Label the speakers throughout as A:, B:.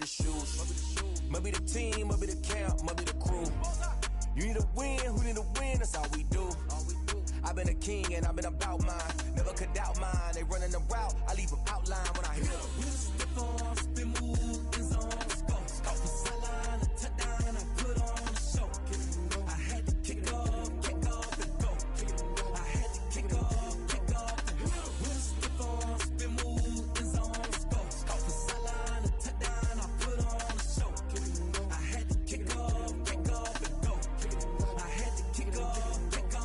A: the shoes. Might be the team, might be the camp, might be the crew. You need a win, who need a win, that's all we do. I've been a king and I've been about mine. Never could doubt mine, they running the route, I leave them outline when I hit them. Step on, spin move, is on, scope. The sideline, a touchdown, I put on the show. I had to kick off and go. I had to kick off and go. Step on, spin move, is on, scope. The sideline, a touchdown, I put on the show. I had to kick off and go. I had to kick off and go.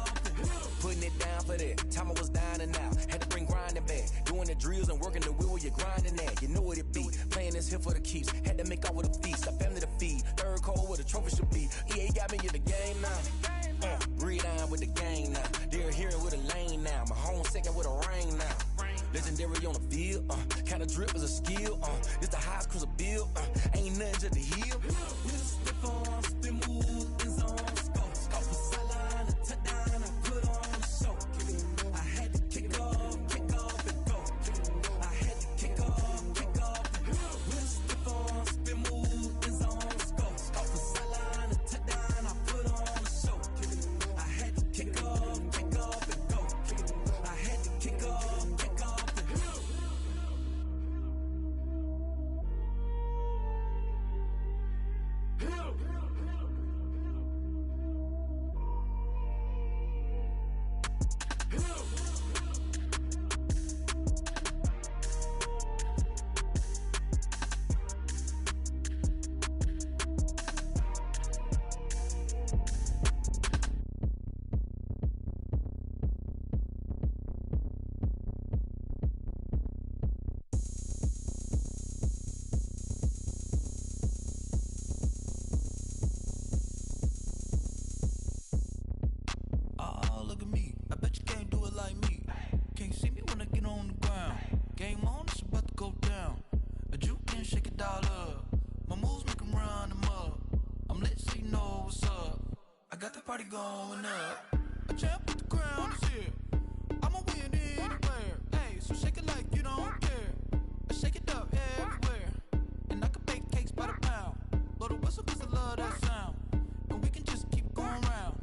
A: Putting it down for that, time I was down and out. Had to bring grinding back, doing the drills and working the wheel where you're grinding at. You know what it be, playing this here for the keeps. Had to make out with a feast, a family to feed. Third cold where the trophy should be. EA got me in the game now. Breathe on with the gang now. They're hearing with a lane now. My home second with a rain now. Legendary on the field, kind of drip is a skill. It's the highest cruiser bill, ain't nothing just the heel. We'll step on, spin move, is on, scope. The sideline, a touchdown, I put on the show. I had to kick off and go. I had to kick off and go. We'll step on, spin move, is on, scope. The sideline, a touchdown, I put on the show. I had to kick off and go. I had to kick off and go. Going up, a champ with the crown is here. I'ma win anywhere. Hey, so shake it like you don't care. I shake it up everywhere, and I can bake cakes by the pound. Blow the whistle 'cause I love that sound, and we can just keep going round.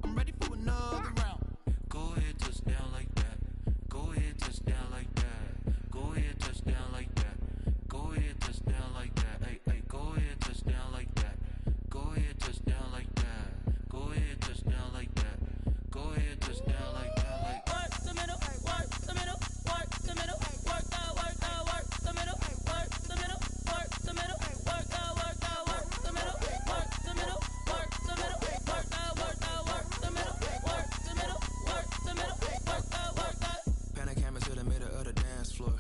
A: I'm ready for another round. Go ahead, touch down like that. Go ahead, touch down like that. Go ahead, touch down like that. Go ahead, touch down like that. Hey, hey, go ahead, touch down like that. Go ahead, touch down like that. Go ahead, touch down like that. Go ahead, touch down like that. Like work the middle, work the middle, work the middle, work the middle, work the middle, work the middle, work the middle, work the middle, work the middle, work the middle, work the middle, work the middle, work the. Pan a camera to the middle of the dance floor.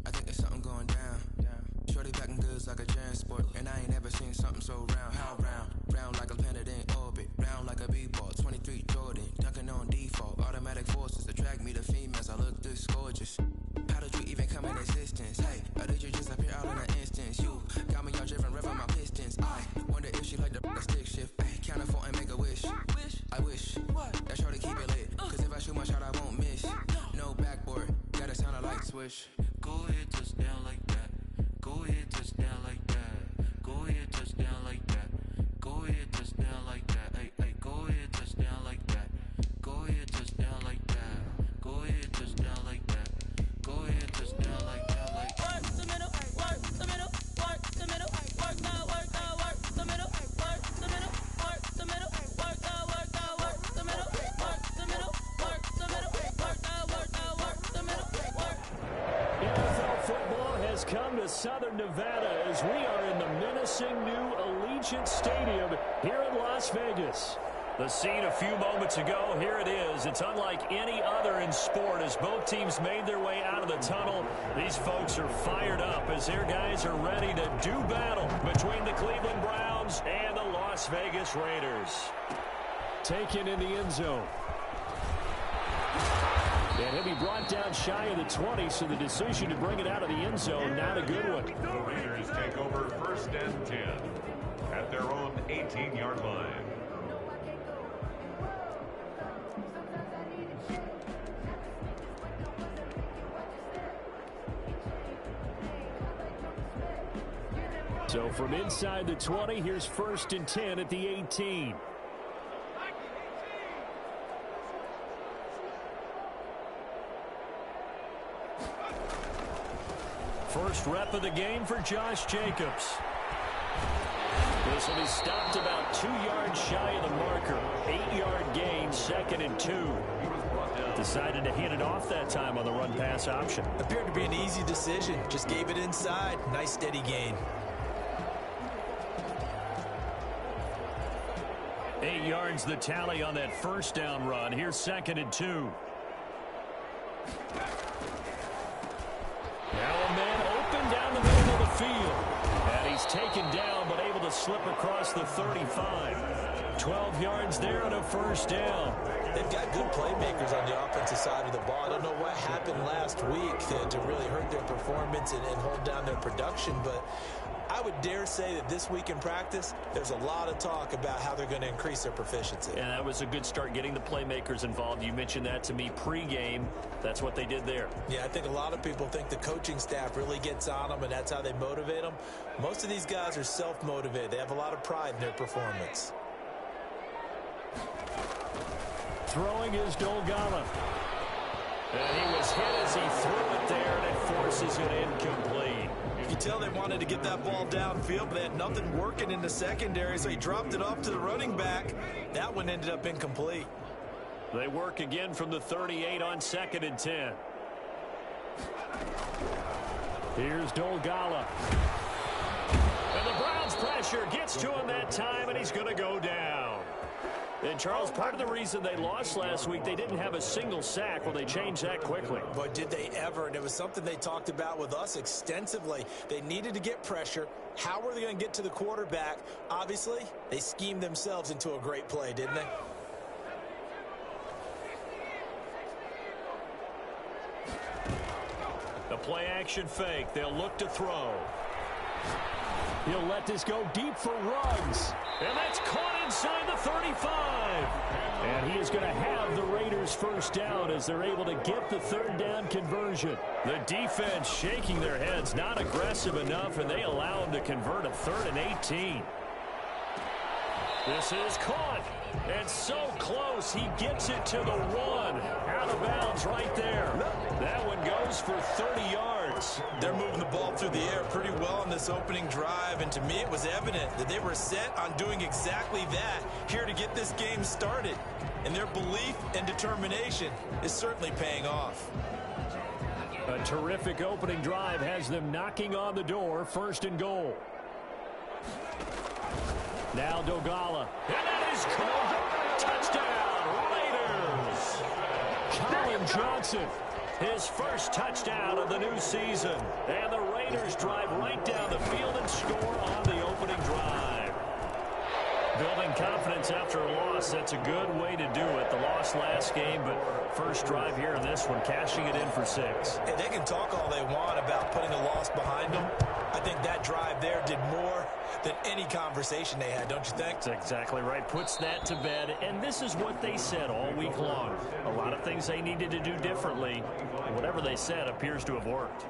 A: I think there's something going down. Shorty packing goods like a transport, and I ain't never seen something so round. How round? Round like a planet in orbit, round like a b-ball. 23 Jordan, dunking on default. Automatic forces attract me to females. I look this gorgeous. How did you even come in existence? Hey, or did you just appear out in an instance? You got me all driven, revving my pistons. I wonder if she like the stick shift. Ay, count a four and make a wish. I wish that shorty keep it lit, 'cause if I shoot my shot, I won't miss. No backboard, gotta sound a light switch. Go ahead, touch down like that. Go ahead, touch down like that. Go ahead, touch down like that. Go ahead, touch down like that. Hey, hey, go ahead, touch down like that. Go ahead, touch down like that. Go ahead, touch down like that. Go ahead, touch down like that. Like work the middle, work the middle, work the middle, work the middle, work the middle, work the middle, work the middle, work the middle, work the middle, work the middle, work.
B: NFL football has come to Southern Nevada as we are in the menacing new Allegiant Stadium here in Las Vegas. The scene a few moments ago, here it is. It's unlike any other in sport as both teams made their way out of the tunnel. These folks are fired up as their guys are ready to do battle between the Cleveland Browns and the Las Vegas Raiders. Taken in the end zone. And he'll be brought down shy of the 20, so the decision to bring it out of the end zone, not a good one.
C: The Raiders take over 1st and 10 at their own 18-yard line.
B: So from inside the 20, here's 1st and 10 at the 18. First rep of the game for Josh Jacobs. This will be stopped about 2 yards shy of the marker. 8-yard gain, 2nd and 2. Decided to hand it off that time on the run-pass option.
D: Appeared to be an easy decision. Just gave it inside. Nice steady gain.
B: 8 yards the tally on that first down run. Here's 2nd and 2. Now a man open down the middle of the field. And he's taken down but able to slip across the 35. 12 yards there on a first down.
D: They've got good playmakers on the offensive side of the ball. I don't know what happened last week to really hurt their performance and hold down their production, but I would dare say that this week in practice, there's a lot of talk about how they're going to increase their proficiency.
B: And that was a good start, getting the playmakers involved. You mentioned that to me pregame. That's what they did there.
D: Yeah, I think a lot of people think the coaching staff really gets on them, and that's how they motivate them. Most of these guys are self-motivated. They have a lot of pride in their performance.
B: Throwing is Dolgala. And he was hit as he threw it there, and it forces it incomplete.
D: You can tell they wanted to get that ball downfield, but they had nothing working in the secondary, so he dropped it off to the running back. That one ended up incomplete.
B: They work again from the 38 on 2nd and 10. Here's Dolgala. And the Browns' pressure gets to him that time, and he's going to go down. And, Charles, part of the reason they lost last week, they didn't have a single sack. Well, they changed that quickly.
D: But did they ever? And it was something they talked about with us extensively. They needed to get pressure. How were they going to get to the quarterback? Obviously, they schemed themselves into a great play, didn't they?
B: The play-action fake. They'll look to throw. He'll let this go deep for Ruggs. And that's caught inside the 35. And he is going to have the Raiders first down as they're able to get the 3rd down conversion. The defense shaking their heads, not aggressive enough, and they allow him to convert a 3rd and 18. This is caught. And so close, he gets it to the 1. Out of bounds right there. That one goes for 30 yards.
D: They're moving the ball through the air pretty well on this opening drive, and to me it was evident that they were set on doing exactly that here to get this game started. And their belief and determination is certainly paying off.
B: A terrific opening drive has them knocking on the door, 1st and goal. Now Dolgala. And that is caught. Touchdown, Raiders. Colin Johnson, his first touchdown of the new season. And the Raiders drive right down the field and score on the opening drive. Building confidence after a loss, that's a good way to do it. The loss last game, but first drive here in this one, cashing it in for 6.
D: Hey, they can talk all they want about putting a loss behind them. I think that drive there did more than any conversation they had, don't you think?
B: That's exactly right. Puts that to bed, and this is what they said all week long. A lot of things they needed to do differently. Whatever they said appears to have worked.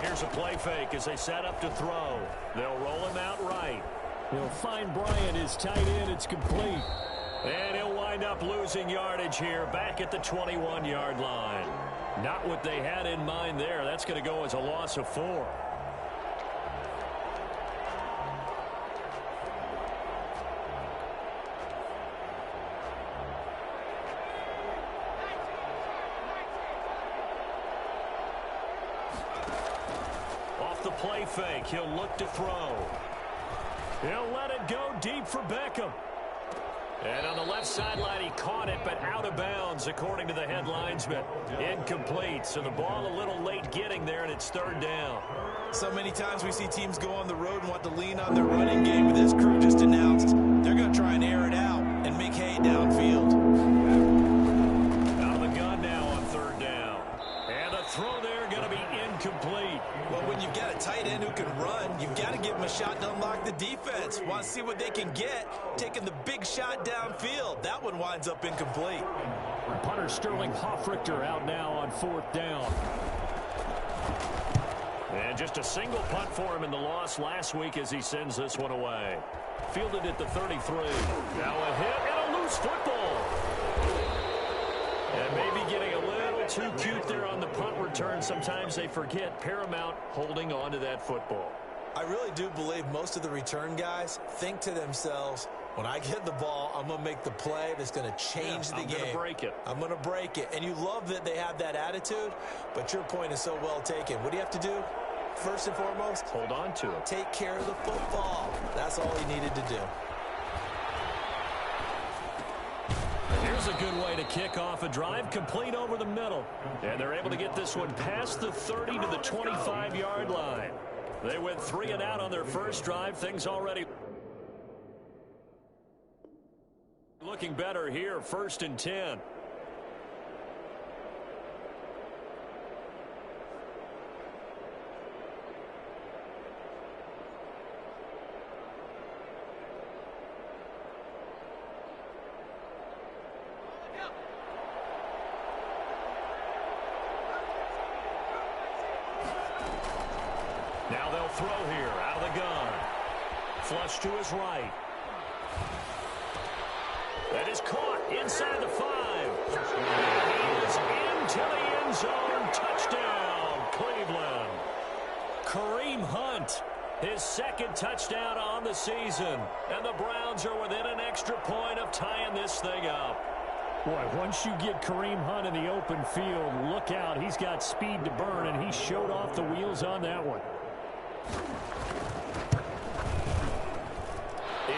B: Here's a play fake as they set up to throw. They'll roll him out right. He'll find Bryant, his tight end. It's complete. And he'll wind up losing yardage here back at the 21-yard line. Not what they had in mind there. That's going to go as a loss of 4. Off the play fake, he'll look to throw. He'll let it go deep for Beckham. And on the left sideline, he caught it, but out of bounds, according to the head linesman. Incomplete, so the ball a little late getting there, and it's 3rd down.
D: So many times we see teams go on the road and want to lean on their running game, but this crew just announced they're going to try and air it out and make hay downfield.
B: Out of the gun now on 3rd down. And the throw there going to be incomplete.
D: Well, when you've got a tight end who can run, you've got to give him a shot to unlock the defense. defense wants to see what they can get, taking the big shot downfield. That one winds up incomplete.
B: Punter Sterling Hoffrichter out now on 4th down. And just a single punt for him in the loss last week as he sends this one away. Fielded at the 33. Now a hit and a loose football. And maybe getting a little too cute there on the punt return. Sometimes they forget Paramount holding on to that football.
D: I really do believe most of the return guys think to themselves, when I get the ball, I'm going to make the play that's going to change the game.
B: I'm going to break it.
D: I'm going to break it. And you love that they have that attitude, but your point is so well taken. What do you have to do? First and foremost,
B: hold on to it.
D: Take care of the football. That's all he needed to do.
B: Here's a good way to kick off a drive, complete over the middle. And they're able to get this one past the 30 to the 25-yard line. They went 3 and out on their first drive. Things already looking better here, 1st and 10. Now they'll throw here out of the gun. Flush to his right. That is caught inside the 5. He is into the end zone. Touchdown, Cleveland. Kareem Hunt, his 2nd touchdown on the season. And the Browns are within an extra point of tying this thing up. Boy, once you get Kareem Hunt in the open field, look out. He's got speed to burn, and he showed off the wheels on that one.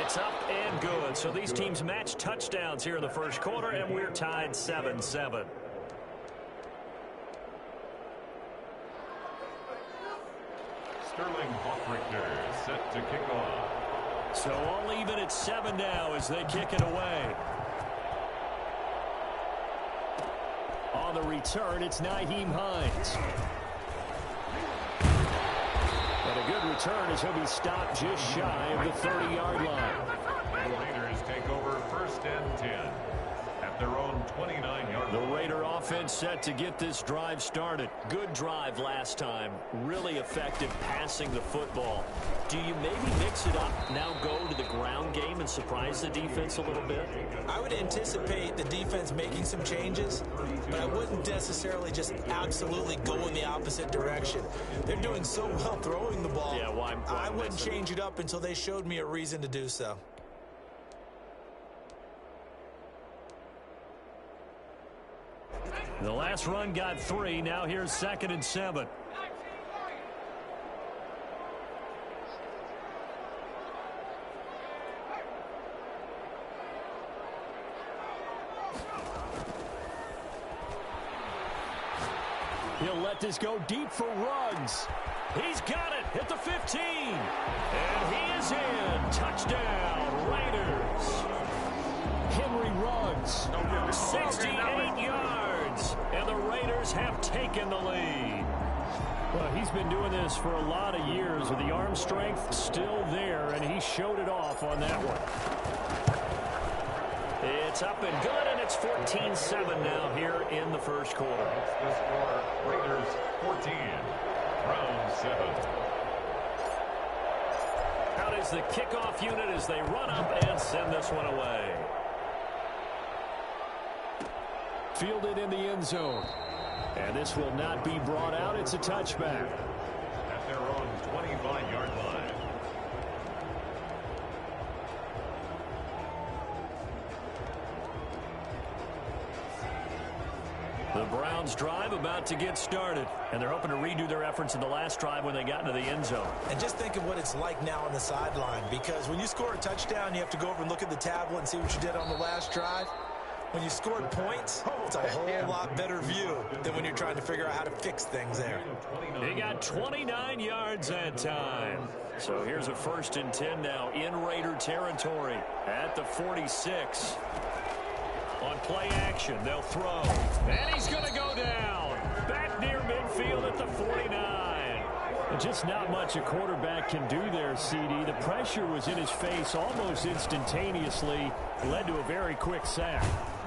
B: It's up and good. So these teams match touchdowns here in the first quarter, and we're tied 7-7. Sterling
C: Hoffrichter set to kick off.
B: So all even at 7 now as they kick it away. On the return, it's Nyheim Hines. And a good return as he'll be stopped just shy of the 30-yard line.
C: And the Raiders take over 1st and 10 at their own 29-yard line.
B: The Raider offense set to get this drive started. Good drive last time. Really effective passing the football. Do you maybe mix it up, now go to the ground game and surprise the defense a little bit?
D: I would anticipate the defense making some changes, but I wouldn't necessarily just absolutely go in the opposite direction. They're doing so well throwing the ball.
B: Yeah, why
D: I wouldn't change it up until they showed me a reason to do so.
B: The last run got 3. Now here's 2nd and 7. He'll let this go deep for Ruggs. He's got it at the 15. And he is in. Touchdown, Raiders. Henry Ruggs, 68 yards. And the Raiders have taken the lead. Well, he's been doing this for a lot of years with the arm strength still there, and he showed it off on that one. It's up and good, and it's 14-7 now here in the first quarter.
C: The score, Raiders 14, Browns 7.
B: Out is the kickoff unit as they run up and send this one away. Fielded in the end zone. And this will not be brought out. It's a touchback.
C: At their own 25-yard line.
B: The Browns drive about to get started, and they're hoping to redo their efforts in the last drive when they got into the end zone.
D: And just think of what it's like now on the sideline, because when you score a touchdown, you have to go over and look at the tablet and see what you did on the last drive. When you scored points, it's a whole lot better view than when you're trying to figure out how to fix things there.
B: He got 29 yards that time. So here's a 1st and 10 now in Raider territory at the 46. On play action, they'll throw. And he's going to go down. Back near midfield at the 49. Just not much a quarterback can do there, CD. The pressure was in his face almost instantaneously. Led to a very quick sack.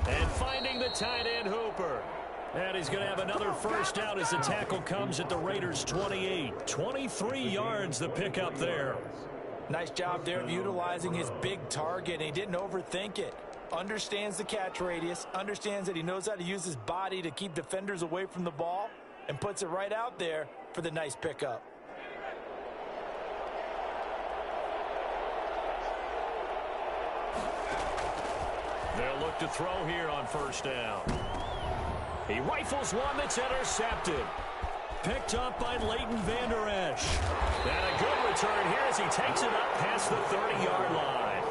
B: And finding the tight end, Hooper. And he's going to have another first down as the tackle comes at the Raiders' 28. 23 yards the pickup there.
D: Nice job there of utilizing his big target, and he didn't overthink it. Understands the catch radius, understands that he knows how to use his body to keep defenders away from the ball, and puts it right out there for the nice pickup.
B: They'll look to throw here on first down. He rifles one that's intercepted. Picked up by Leighton Vander Esch. And a good return here as he takes it up past the 30-yard line.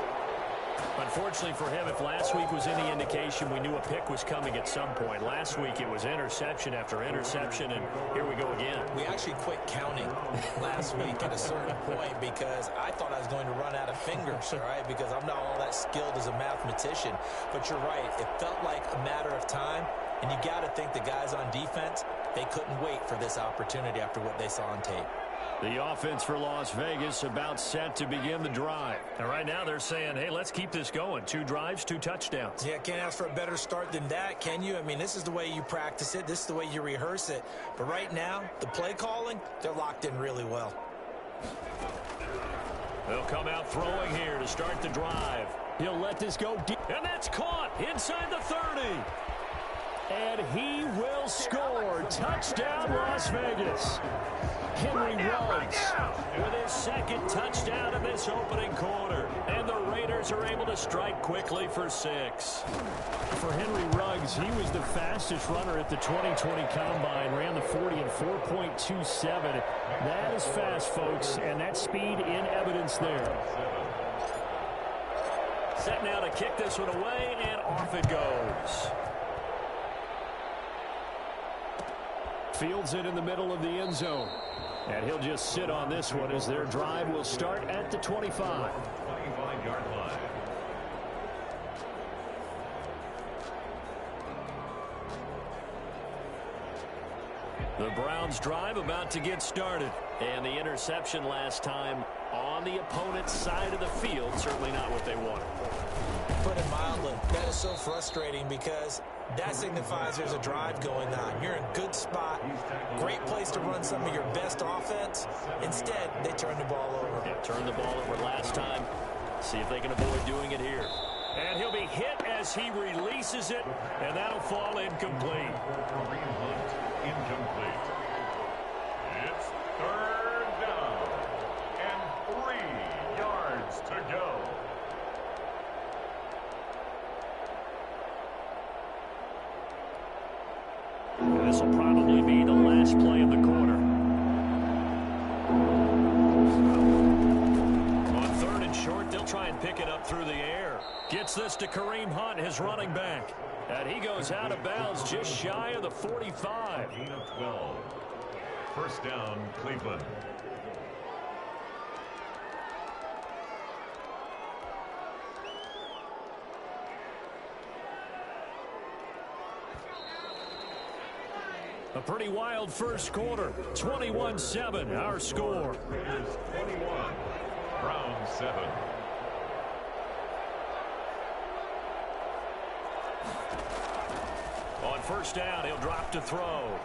B: Unfortunately for him, if last week was any indication, we knew a pick was coming at some point. Last week it was interception after interception, and here we go again.
D: We actually quit counting last week at a certain point because I thought I was going to run out of fingers, all right, because I'm not all that skilled as a mathematician. But you're right. It felt like a matter of time, and you got to think the guys on defense, they couldn't wait for this opportunity after what they saw on tape.
B: The offense for Las Vegas about set to begin the drive. And right now they're saying, hey, let's keep this going. 2 drives, 2 touchdowns.
D: Yeah, can't ask for a better start than that, can you? I mean, this is the way you practice it. This is the way you rehearse it. But right now, the play calling, they're locked in really well.
B: They'll come out throwing here to start the drive. He'll let this go deep. And that's caught inside the 30. And he will score. Touchdown, Las Vegas. Henry Ruggs with his second touchdown in this opening quarter. And the Raiders are able to strike quickly for 6. For Henry Ruggs, he was the fastest runner at the 2020 Combine. Ran the 40 in 4.27. That is fast, folks, and that speed in evidence there. Set now to kick this one away, and off it goes. Fields it in the middle of the end zone. And he'll just sit on this one as their drive will start at the 25.
C: 25-yard line.
B: The Browns drive about to get started. And the interception last time on the opponent's side of the field. Certainly not what they wanted.
D: Put it mildly, that is so frustrating because that signifies there's a drive going on. You're in a good spot, great place to run some of your best offense. Instead, they turn the ball over.
B: Yeah, turned the ball over last time. See if they can avoid doing it here. And he'll be hit as he releases it, and that'll fall incomplete.
C: Incomplete. It's 3rd down and 3 yards to go.
B: This will probably be the last play of the quarter. On 3rd and short, they'll try and pick it up through the air. Gets this to Kareem Hunt, his running back. And he goes out of bounds just shy of the 45.
C: Gain of 12. First down, Cleveland.
B: A pretty wild first quarter. 21-7, our score.
C: Raiders 21, Browns 7.
B: On first down, he'll drop to throw.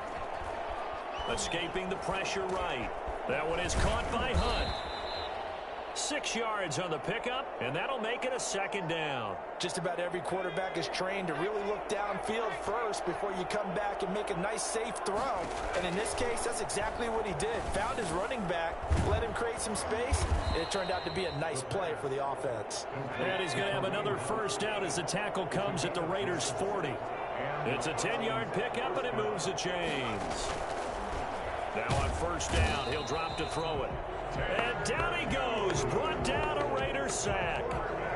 B: Escaping the pressure right. That one is caught by Hunt. 6 yards on the pickup, and that'll make it a 2nd down.
D: Just about every quarterback is trained to really look downfield first before you come back and make a nice, safe throw. And in this case, that's exactly what he did. Found his running back, let him create some space, and it turned out to be a nice play for the offense.
B: And he's going to have another first down as the tackle comes at the Raiders' 40. It's a 10-yard pickup, and it moves the chains. Now on first down, he'll drop to throw it. And down he goes, brought down a Raiders sack.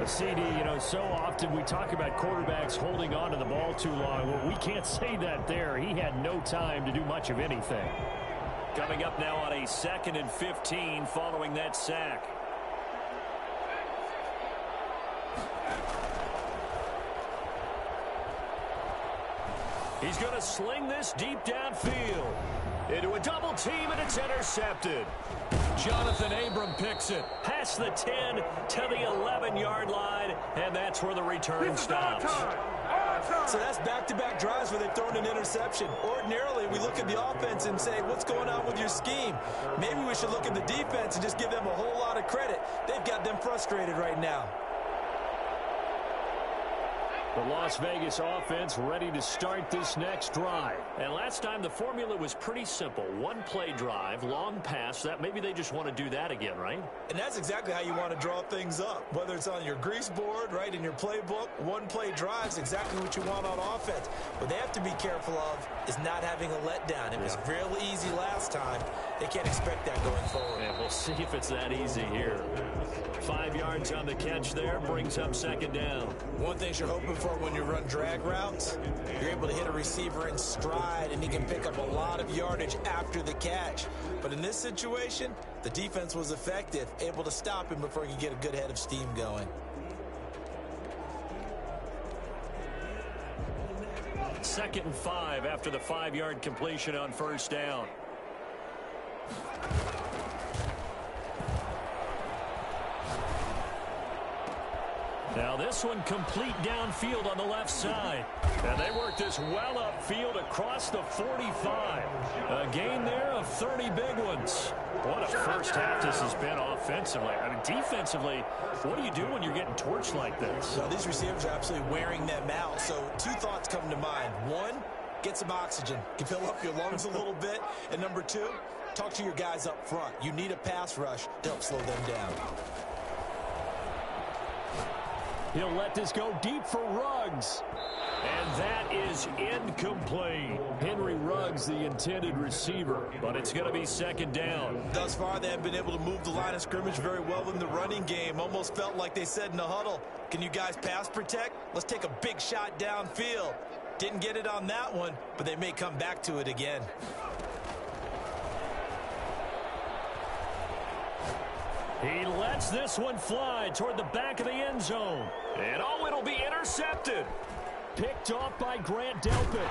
B: CD, so often we talk about quarterbacks holding on to the ball too long. Well, we can't say that there. He had no time to do much of anything. Coming up now on a 2nd and 15 following that sack. He's going to sling this deep downfield. Into a double team, and it's intercepted. Jonathan Abram picks it. Past the 10 to the 11-yard line, and that's where the return stops.
D: So that's back-to-back drives where they've thrown an interception. Ordinarily, we look at the offense and say, what's going on with your scheme? Maybe we should look at the defense and just give them a whole lot of credit. They've got them frustrated right now.
B: The Las Vegas offense ready to start this next drive. And last time the formula was pretty simple. One-play drive, long pass. That maybe they just want to do that again, right?
D: And that's exactly how you want to draw things up. Whether it's on your grease board, right, in your playbook, one-play drives exactly what you want on offense. What they have to be careful of is not having a letdown. It was real easy last time. They can't expect that going forward.
B: And we'll see if it's that easy here. 5 yards on the catch there, brings up second down.
D: One thing you're hoping for when you run drag routes, you're able to hit a receiver in stride and he can pick up a lot of yardage after the catch. But in this situation, the defense was effective, able to stop him before he could get a good head of steam going.
B: Second and 5 after the 5-yard completion on first down. Now this one complete downfield on the left side. And they work this well upfield across the 45. A gain there of 30 big ones. What a first half this has been offensively. I mean, defensively, what do you do when you're getting torched like this?
D: Well, these receivers are absolutely wearing them out. So 2 thoughts come to mind. 1, get some oxygen. You can fill up your lungs a little bit. And number 2, talk to your guys up front. You need a pass rush to help slow them down.
B: He'll let this go deep for Ruggs. And that is incomplete. Henry Ruggs, the intended receiver, but it's going to be second down.
D: Thus far, they have been able to move the line of scrimmage very well in the running game. Almost felt like they said in the huddle, can you guys pass protect? Let's take a big shot downfield. Didn't get it on that one, but they may come back to it again.
B: He lets this one fly toward the back of the end zone. And oh, it'll be intercepted. Picked off by Grant Delpit.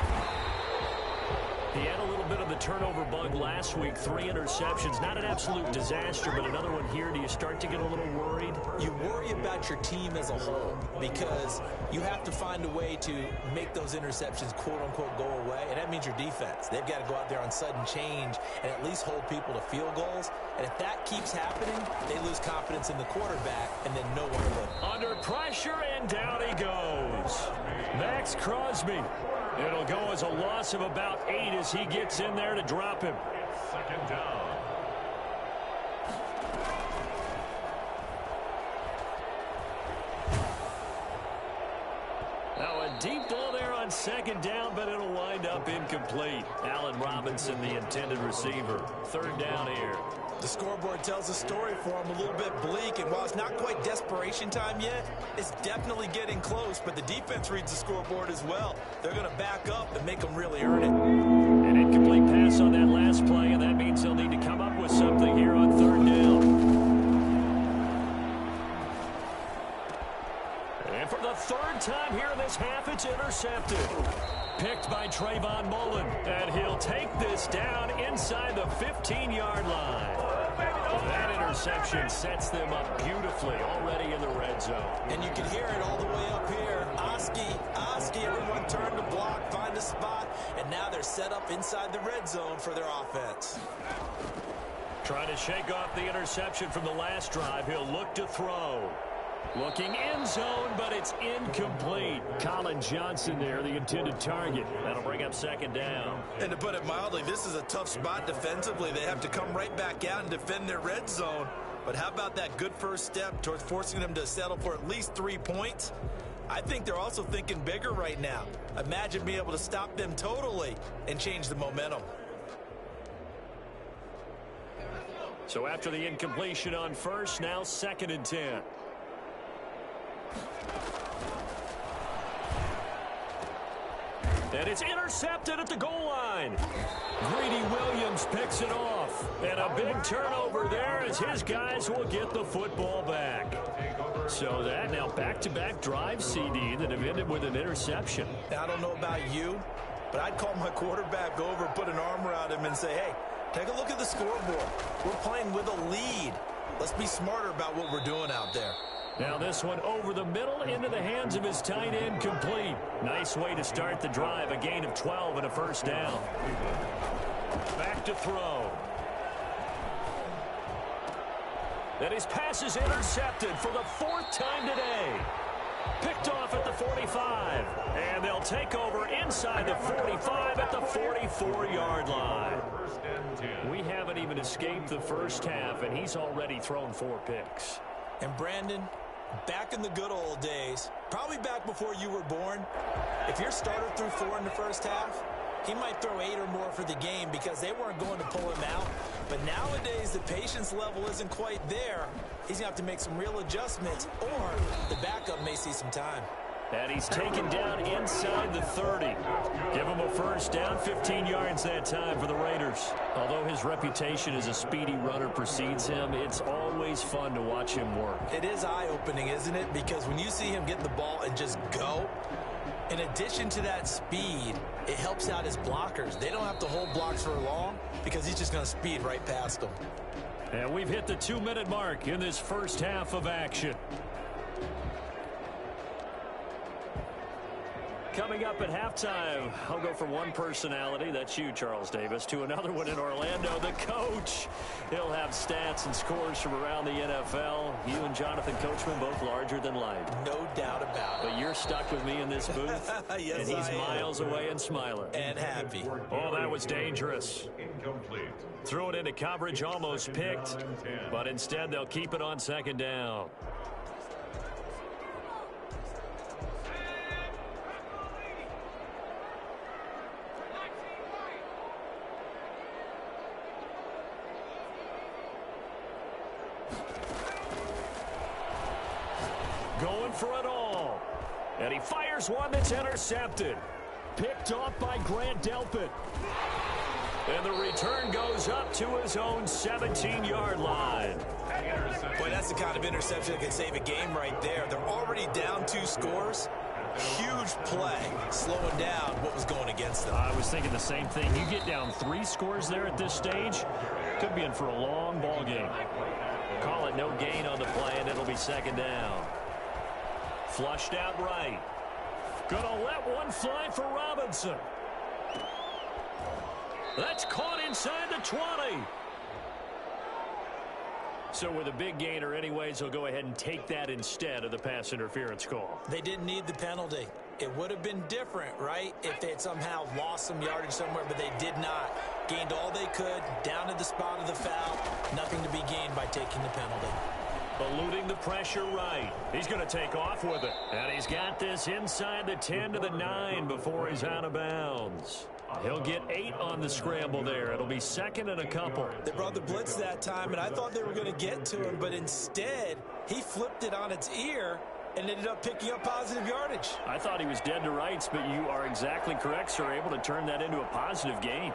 B: He had a little bit of the turnover bug last week. 3 interceptions. Not an absolute disaster, but another one here. Do you start to get a little worried?
D: You worry about your team as a whole because you have to find a way to make those interceptions, quote-unquote, go away, and that means your defense. They've got to go out there on sudden change and at least hold people to field goals. And if that keeps happening, they lose confidence in the quarterback, and then no one will.
B: Under pressure, and down he goes. Max Crosby. It'll go as a loss of about 8 as he gets in there to drop him.
C: Second down.
B: Now a deep ball there on second down, but it'll wind up incomplete. Allen Robinson, the intended receiver. Third down here.
D: The scoreboard tells a story for him, a little bit bleak, and while it's not quite desperation time yet, it's definitely getting close, but the defense reads the scoreboard as well. They're going to back up and make them really earn it.
B: An incomplete pass on that last play, and that means they'll need to come up with something here on third down. And for the third time here in this half, it's intercepted. Picked by Trayvon Mullen, and he'll take this down inside the 15-yard line. That interception sets them up beautifully already in the red zone.
D: And you can hear it all the way up here. Oski, everyone turn to block, find a spot, and now they're set up inside the red zone for their offense.
B: Trying to shake off the interception from the last drive. He'll look to throw. Looking end zone, but it's incomplete. Colin Johnson there, the intended target. That'll bring up second down.
D: And to put it mildly, this is a tough spot defensively. They have to come right back out and defend their red zone. But how about that good first step towards forcing them to settle for at least 3 points? I think they're also thinking bigger right now. Imagine being able to stop them totally and change the momentum.
B: So after the incompletion on first, now second and 10. And it's intercepted at the goal line. Greedy Williams picks it off. And a big turnover there as his guys will get the football back. So that now back-to-back drive, CD, that have ended with an interception.
D: I don't know about you, but I'd call my quarterback over, put an arm around him, and say, hey, take a look at the scoreboard. We're playing with a lead. Let's be smarter about what we're doing out there.
B: Now this one over the middle into the hands of his tight end, complete. Nice way to start the drive, a gain of 12 and a first down. Back to throw. And his pass is intercepted for the 4th time today. Picked off at the 45. And they'll take over inside the 45 at the 44-yard line. We haven't even escaped the first half, and he's already thrown 4 picks.
D: And Brandon, back in the good old days, probably back before you were born, if your starter threw 4 in the first half, he might throw 8 or more for the game because they weren't going to pull him out. But nowadays, the patience level isn't quite there. He's going to have to make some real adjustments, or the backup may see some time.
B: And he's taken down inside the 30. Give him a first down, 15 yards that time for the Raiders. Although his reputation as a speedy runner precedes him, it's always fun to watch him work.
D: It is eye-opening, isn't it? Because when you see him get the ball and just go, in addition to that speed, it helps out his blockers. They don't have to hold blocks for long because he's just going to speed right past them.
B: And we've hit the 2-minute mark in this first half of action. Coming up at halftime, I'll go from one personality, that's you, Charles Davis, to another one in Orlando, the coach. He'll have stats and scores from around the NFL. You and Jonathan Coachman both larger than life.
D: No doubt about it.
B: But you're stuck with me in this booth,
D: yes,
B: and he's miles away and smiling.
D: And happy.
B: Oh, that was dangerous.
C: Incomplete.
B: Threw it into coverage, almost picked, but instead they'll keep it on 2nd down. Going for it all. And he fires one that's intercepted. Picked off by Grant Delpit. And the return goes up to his own 17-yard line.
D: Boy, that's the kind of interception that can save a game right there. They're already down 2 scores. Huge play, slowing down what was going against them.
B: I was thinking the same thing. You get down 3 scores there at this stage, could be in for a long ball game. Call it no gain on the play, and it'll be 2nd down. Flushed out right. Gonna let one fly for Robinson. That's caught inside the 20. So with a big gainer anyways, he'll go ahead and take that instead of the pass interference call.
D: They didn't need the penalty. It would have been different, right, if they had somehow lost some yardage somewhere, but they did not. Gained all they could, down to the spot of the foul. Nothing to be gained by taking the penalty.
B: Eluding the pressure right. He's going to take off with it. And he's got this inside the 10 to the 9 before he's out of bounds. He'll get 8 on the scramble there. It'll be 2nd and a couple.
D: They brought the blitz that time, and I thought they were going to get to him, but instead, he flipped it on its ear and ended up picking up positive yardage.
B: I thought he was dead to rights, but you are exactly correct, sir. Able to turn that into a positive gain.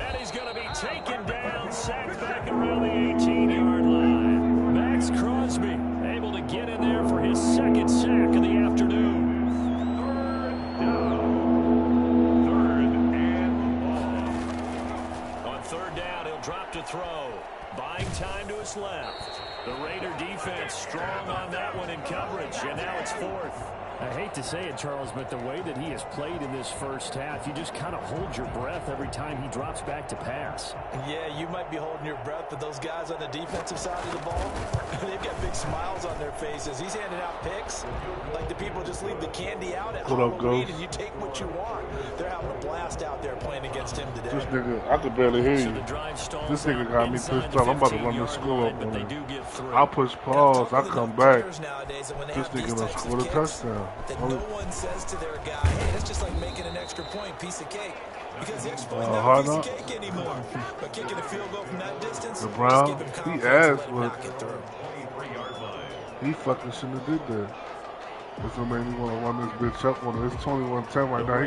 B: And he's going to be taken down, sacked back around the 18-yard line. Max Crosby able to get in there for his 2nd sack of the afternoon.
C: 3rd and long.
B: On 3rd down, he'll drop to throw. Buying time to his left. The Raider defense strong on that one in coverage, and now it's 4th.
E: I hate to say it, Charles, but the way that he has played in this first half, you just kind of hold your breath every time he drops back to pass.
D: Yeah, you might be holding your breath, but those guys on the defensive side of the ball, they've got big smiles on their faces. He's handing out picks like the people just leave the candy out at Halloween and you take what you want. They're having a blast out there playing against him today.
F: This nigga, I could barely hear you. This nigga got me pissed off. I'm about to run the score up on him. I'll push pause, I come back. This nigga done scored a touchdown.
D: That no one says to their guy, hey, that's just like making an extra point, piece of cake. Because the extra point is not a piece of cake anymore. But kicking a field goal from that distance,
F: the Brown,
D: just give him
F: he
D: confidence
F: asked
D: and let it knock it through.
F: he fucking shouldn't have did that. That's what made me want to run this bitch up on it. It's 21-10 right now.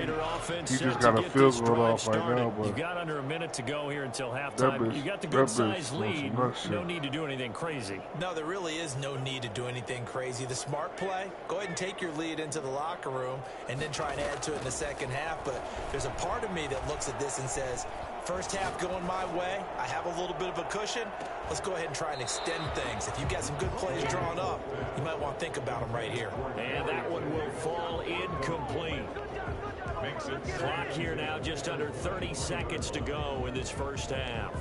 F: He just got a field goal off right now. But
B: you got under a minute to go here until halftime. You got the good size lead. No need to do anything crazy.
D: No, there really is no need to do anything crazy. The smart play, go ahead and take your lead into the locker room and then try and add to it in the second half. But there's a part of me that looks at this and says, first half going my way, I have a little bit of a cushion. Let's go ahead and try and extend things. If you've got some good plays drawn up, you might want to think about them right here.
B: And that one will fall incomplete. Clock here now, just under 30 seconds to go in this first half.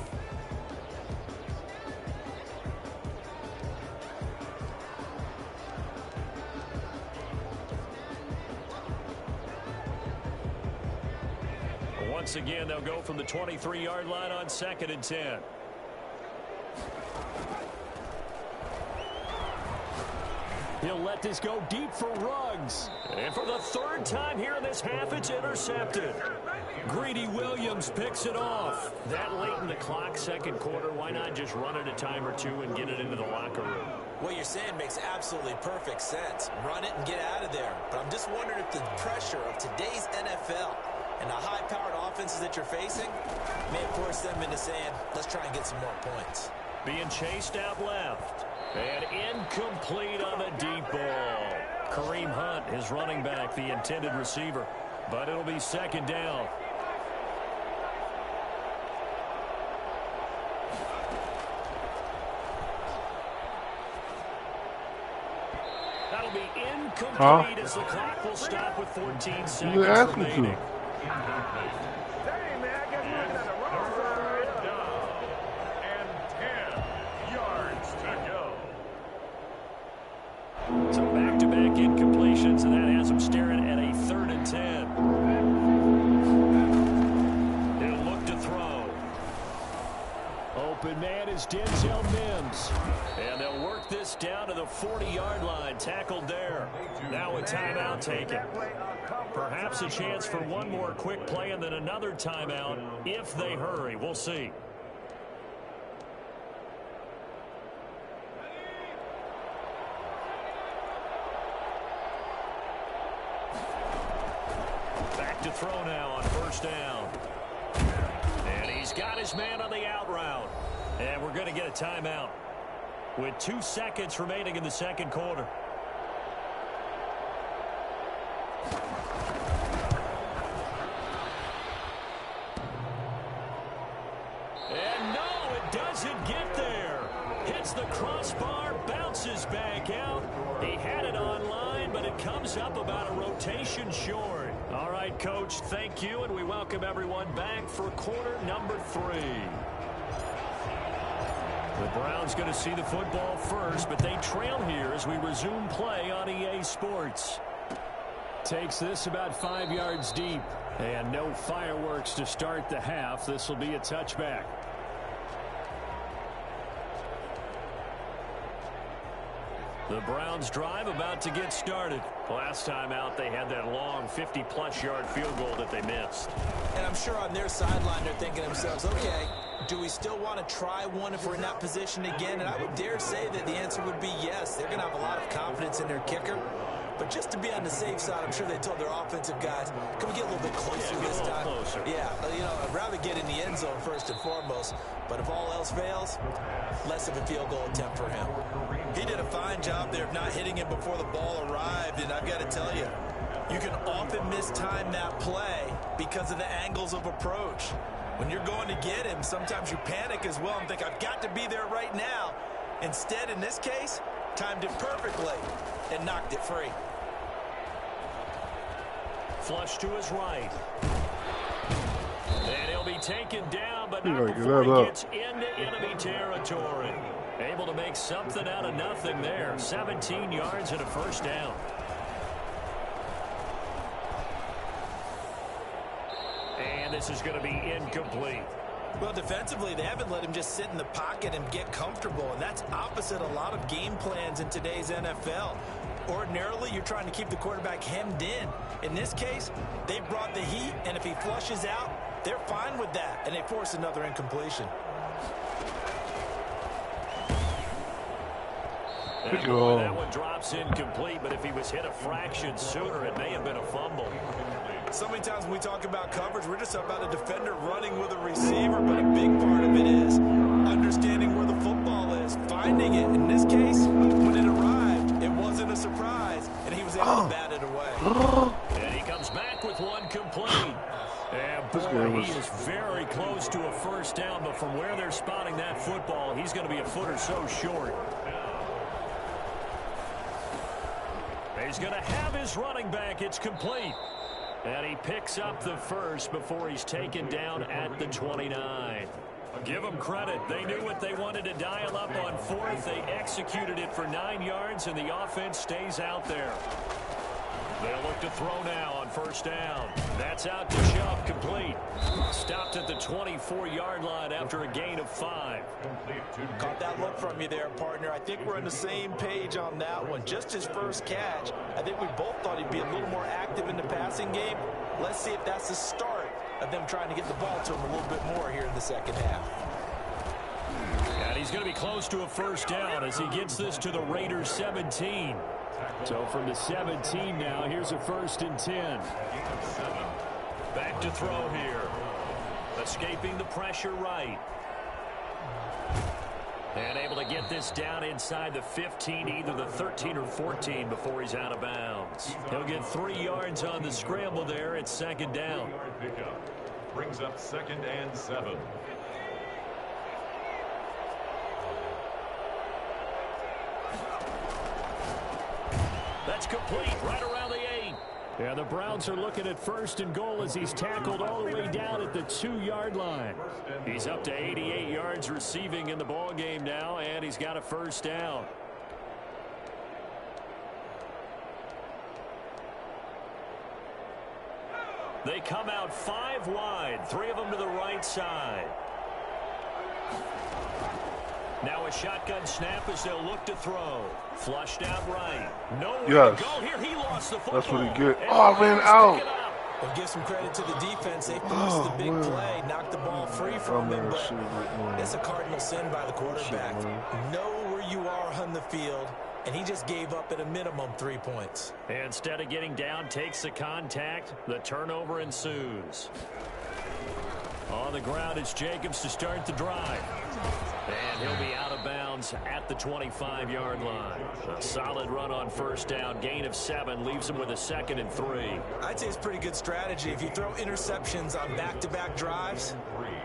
B: Once again, they'll go from the 23-yard line on 2nd and 10. He'll let this go deep for Ruggs. And for the third time here in this half, it's intercepted. Greedy Williams picks it off. That late in the clock, second quarter, why not just run it a time or two and get it into the locker room?
D: What you're saying makes absolutely perfect sense. Run it and get out of there. But I'm just wondering if the pressure of today's NFL and the high-powered offenses that you're facing may force them into saying, let's try and get some more points.
B: Being chased out left. And incomplete on the deep ball. Kareem Hunt is running back, the intended receiver. But it'll be second down. That'll be incomplete as the clock will stop with 14 seconds remaining. So back-to-back incompletions, and that has him staring at a 3rd and 10. He'll look to throw. Open man is Denzel Mims. And they'll work this down to the 40-yard line. Tackled there. Now a timeout taken. Perhaps a chance for one more quick play and then another timeout if they hurry. We'll see. To throw now on first down. And he's got his man on the out route. And we're going to get a timeout with 2 seconds remaining in the second quarter. And no, it doesn't get there. Hits the crossbar, bounces back out. He had it online, but it comes up about a rotation short. All right, Coach, thank you, and we welcome everyone back for quarter number 3. The Browns going to see the football first, but they trail here as we resume play on EA Sports. Takes this about 5 yards deep, and no fireworks to start the half. This will be a touchback. The Browns drive about to get started. Last time out, they had that long 50-plus yard field goal that they missed.
D: And I'm sure on their sideline, they're thinking to themselves, okay, do we still want to try one if we're in that position again? And I would dare say that the answer would be yes. They're going to have a lot of confidence in their kicker. But just to be on the safe side, I'm sure they told their offensive guys, can we get a little bit closer this time? Yeah, you know, I'd rather get in the end zone first and foremost. But if all else fails, less of a field goal attempt for him. He did a fine job there of not hitting him before the ball arrived. And I've got to tell you, you can often mistime that play because of the angles of approach. When you're going to get him, sometimes you panic as well and think, I've got to be there right now. Instead, in this case, timed it perfectly and knocked it free.
B: Flush to his right. And he'll be taken down, but not before he gets into enemy territory. Able to make something out of nothing there. 17 yards and a first down. And this is going to be incomplete.
D: Well, defensively, they haven't let him just sit in the pocket and get comfortable, and that's opposite a lot of game plans in today's NFL. Ordinarily, you're trying to keep the quarterback hemmed in. In this case, they brought the heat, and if he flushes out, they're fine with that, and they force another incompletion.
B: And boy, that one drops incomplete, but if he was hit a fraction sooner, it may have been a fumble.
D: So many times when we talk about coverage, we're just about a defender running with a receiver, but a big part of it is understanding where the football is, finding it. In this case, when it arrived, it wasn't a surprise, and he was able to bat it away.
B: And he comes back with one complete. And boy, he is very close to a first down, but from where they're spotting that football, he's going to be a foot or so short. He's going to have his running back. It's complete. And he picks up the first before he's taken down at the 29. Give them credit. They knew what they wanted to dial up on fourth. They executed it for 9 yards, and the offense stays out there. They'll look to throw now on first down. That's out to Chubb, complete. Stopped at the 24-yard line after a gain of 5.
D: Caught that look from you there, partner. I think we're on the same page on that one. Just his first catch. I think we both thought he'd be a little more active in the passing game. Let's see if that's the start of them trying to get the ball to him a little bit more here in the second half.
B: And he's going to be close to a first down as he gets this to the Raiders 17. So from the 17 now, here's a 1st and 10. Back to throw here. Escaping the pressure right. And able to get this down inside the 15, either the 13 or 14 before he's out of bounds. He'll get 3 yards on the scramble there. It's 2nd down.
C: Brings up 2nd and 7.
B: That's complete right around the 8. Yeah, the Browns are looking at 1st and goal as he's tackled all the way down at the 2-yard line. He's up to 88 yards receiving in the ball game now, and he's got a first down. They come out 5 wide, 3 of them to the right side. Now a shotgun snap as they'll look to throw. Flushed out right. Nowhere to go here. He lost the football.
F: That's what he get. Oh, I ran out.
D: Well, give some credit to the defense. They forced the big play, knocked the ball free from him, but it's a cardinal sin by the quarterback. Know where you are on the field, and he just gave up at a minimum 3 points.
B: Instead of getting down, takes the contact. The turnover ensues. On the ground, it's Jacobs to start the drive. And he'll be out of bounds at the 25-yard line. A solid run on first down. Gain of 7 leaves him with a 2nd and 3.
D: I'd say it's pretty good strategy. If you throw interceptions on back-to-back drives,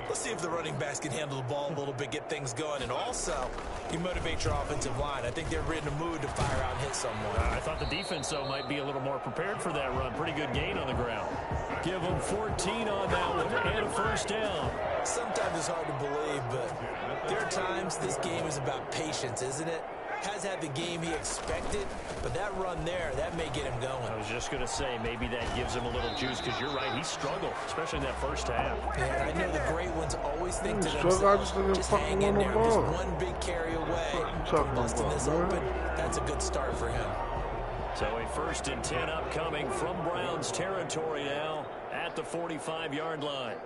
D: let's see if the running backs can handle the ball a little bit, get things going. And also, you motivate your offensive line. I think they're in a mood to fire out and hit someone.
B: I thought the defense, though, might be a little more prepared for that run. Pretty good gain on the ground. Give them 14 on that one and a first down.
D: Sometimes it's hard to believe, but there are times this game is about patience, isn't it? Has had the game he expected, but that run there, that may get him going.
B: I was just going to say, maybe that gives him a little juice, because you're right, he struggled, especially in that first half.
D: Yeah, I know the great ones always think to themselves, just hang in there, just one big carry away from busting this open. That's a good start for him.
B: So a 1st and 10 upcoming from Browns territory now at the 45-yard line.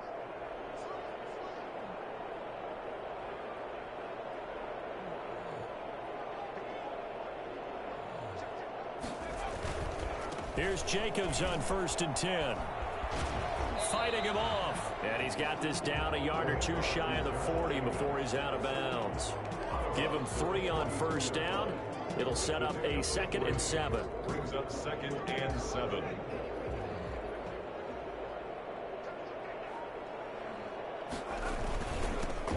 B: Here's Jacobs on 1st and 10. Fighting him off. And he's got this down a yard or 2 shy of the 40 before he's out of bounds. Give him 3 on first down. It'll set up a 2nd and 7.
C: Brings up 2nd and 7.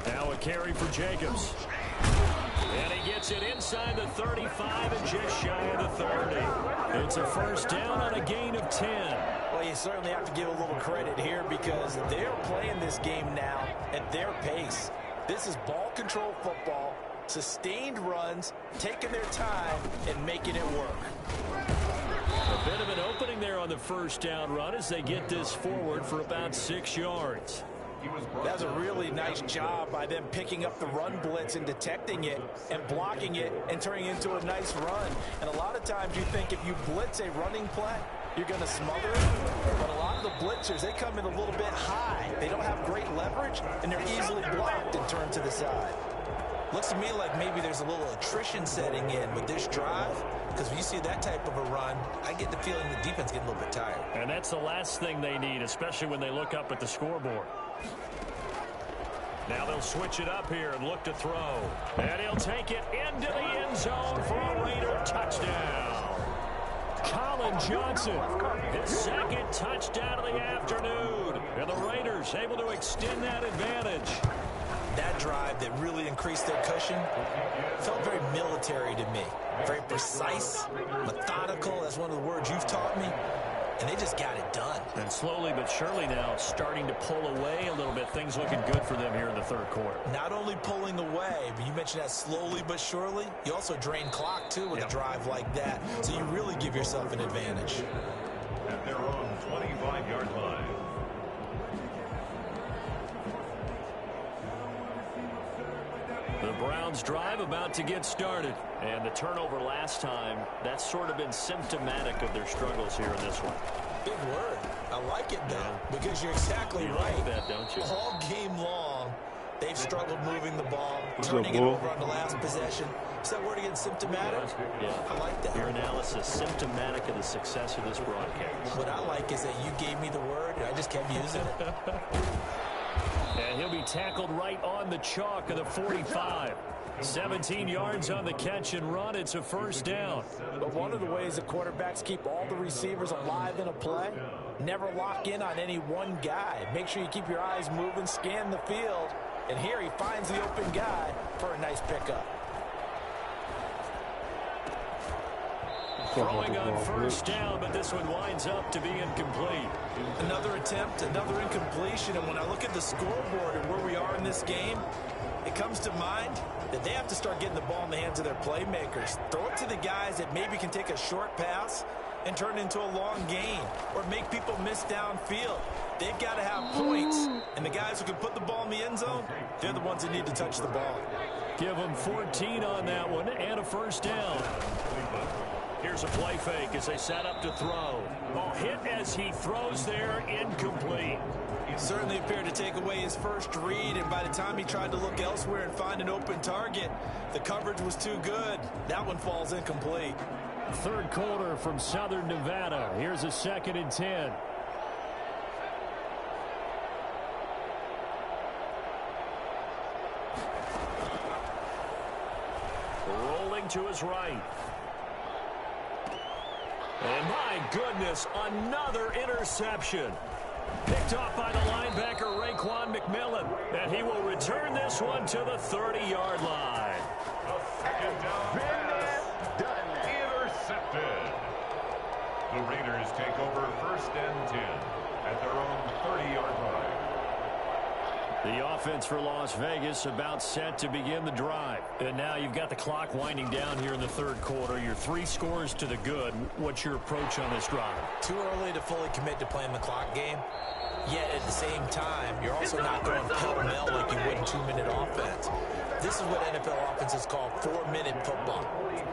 B: Now a carry for Jacobs. And he gets it inside the 35 and just shy of the 30. It's a first down on a gain of 10.
D: Well, you certainly have to give a little credit here because they're playing this game now at their pace. This is ball control football, sustained runs, taking their time and making it work.
B: A bit of an opening there on the first down run as they get this forward for about 6 yards.
D: That's a really nice job by them picking up the run blitz and detecting it and blocking it and turning it into a nice run. And a lot of times you think if you blitz a running play, you're going to smother it. But a lot of the blitzers, they come in a little bit high. They don't have great leverage, and they're easily blocked and turned to the side. Looks to me like maybe there's a little attrition setting in with this drive, because when you see that type of a run, I get the feeling the defense getting a little bit tired.
B: And that's the last thing they need, especially when they look up at the scoreboard. Now they'll switch it up here and look to throw. And he'll take it into the end zone for a Raider touchdown. Colin Johnson, his second touchdown of the afternoon. And the Raiders able to extend that advantage.
D: That drive that really increased their cushion felt very military to me. Very precise, methodical. That's one of the words you've taught me. And they just got it done.
B: And slowly but surely now starting to pull away a little bit. Things looking good for them here in the third quarter.
D: Not only pulling away, but you mentioned that slowly but surely. You also drain clock, too, with a drive like that. So you really give yourself an advantage.
C: At their own 25-yard line.
B: The Browns drive about to get started. And the turnover last time, that's sort of been symptomatic of their struggles here in this one.
D: Big word. I like it, though, because you're exactly right.
B: Like that, don't you?
D: All game long, they've struggled moving the ball, turning it over on the last possession. Is that word again, symptomatic?
B: Yeah.
D: I like that.
B: Your analysis, symptomatic of the success of this broadcast.
D: What I like is that you gave me the word, and I just kept using it.
B: And he'll be tackled right on the chalk of the 45. 17 yards on the catch and run. It's a first down.
D: But one of the ways the quarterbacks keep all the receivers alive in a play, never lock in on any one guy. Make sure you keep your eyes moving, scan the field. And here he finds the open guy for a nice pickup.
B: Throwing on first down, but this one winds up to be incomplete.
D: Another attempt, another incompletion, and when I look at the scoreboard and where we are in this game, it comes to mind that they have to start getting the ball in the hands of their playmakers. Throw it to the guys that maybe can take a short pass and turn it into a long gain or make people miss downfield. They've got to have points, and the guys who can put the ball in the end zone, they're the ones that need to touch the ball.
B: Give them 14 on that one and a first down. Here's a play fake as they set up to throw. Ball hit as he throws there, incomplete.
D: Certainly appeared to take away his first read, and by the time he tried to look elsewhere and find an open target, the coverage was too good. That one falls incomplete.
B: Third quarter from Southern Nevada. Here's a 2nd and 10. Rolling to his right. And my goodness, another interception. Picked off by the linebacker, Raekwon McMillan. And he will return this one to the 30-yard line.
C: A second down pass. Intercepted. The Raiders take over 1st and 10 at their own 30-yard line.
B: The offense for Las Vegas about set to begin the drive. And now you've got the clock winding down here in the third quarter. Your 3 scores to the good. What's your approach on this drive?
D: Too early to fully commit to playing the clock game. Yet at the same time, you're also not going pell-mell like you would in 2-minute offense. This is what NFL offenses call 4-minute football.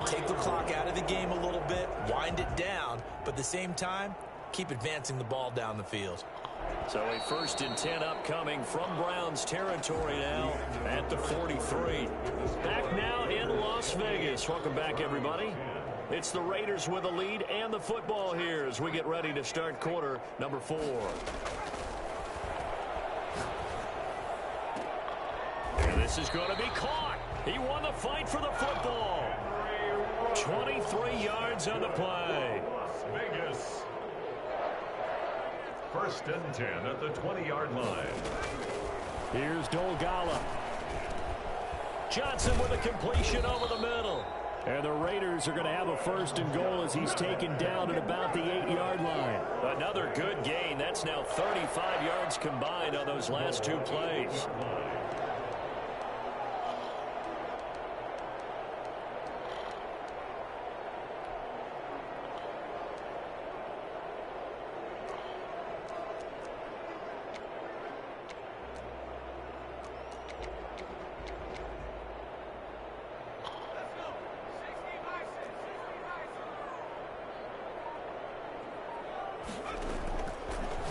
D: Take the clock out of the game a little bit, wind it down, but at the same time, keep advancing the ball down the field.
B: So a 1st and 10 upcoming from Browns territory now at the 43. Back now in Las Vegas. Welcome back, everybody. It's the Raiders with a lead and the football here as we get ready to start quarter number 4. And this is going to be caught. He won the fight for the football. 23 yards on the play.
C: Las Vegas. 1st and 10 at the 20-yard line.
B: Here's Dolgala. Johnson with a completion over the middle. And the Raiders are going to have a 1st and goal as he's taken down at about the 8-yard line. Another good gain. That's now 35 yards combined on those last 2 plays.